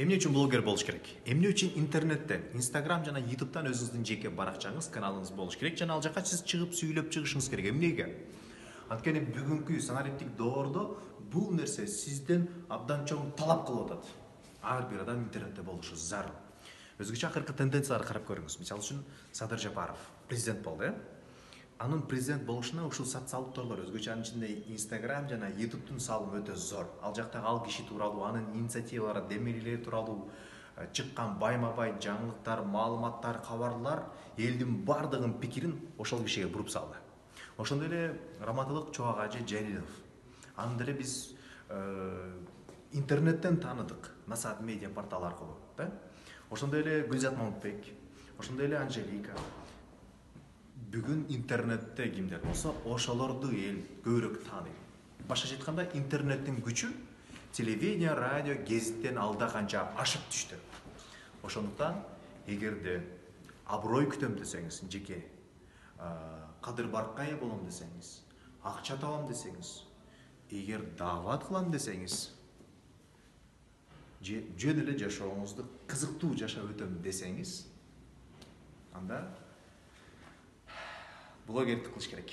Эмне үчүн блогер болуш керек? Эмне үчүн интернеттен, Instagram жана YouTube'дан өзүңүздүн жеке баракчаңыз, каналыңыз болуш керек жана ал жака сиз чыгып сүйлөп чыгышыңыз керек. Эмнеге? Анткени бүгүнкү санариптик доордо бул нерсе сизден абдан чоң талап кылып атат. Ар бир адам интернетте болушу зарыл. Өзгөчө акыркы тенденцияларды карап көрүңүз. Мисалы үчүн Садыр Жапаров президент болду, Анын президент болушуна ушул социалдык торлор, өзгөчө анын ичинде Instagram жана YouTube'дун салымы өтө зор. Ал жактагы ал киши тууралуу, анын инициативалары, демилелери тууралуу чыккан байма-бай жаңылыктар, маалыматтар, кабарлар элдин бардыгынын пикирин ошол кишиге буруп салды. Ошондой эле Раматылык Чубак Жалилов. Аны деле биз интернеттен тааныдык, Насаат медиа порталы аркылуу, Ошондой эле Гүлзат Мамытбек, ошондой эле Анжелика. Бүгүн интернетте кимдер болсо, ошолорду эл көбүрөөк тааныйт. Башкача айтканда, интернеттин күчү телевидение, радио, гезиттен алда канча ашып түштү. Ошондуктан, эгерде аброй күтөм десеңиз, жеке кадыр баркка ээ болом десеңиз, акча табам десеңиз, эгер даават кылам десеңиз, жөн эле жашооңузду кызыктуу жашап өтөм десеңиз, анда блогерлик кылыш керек.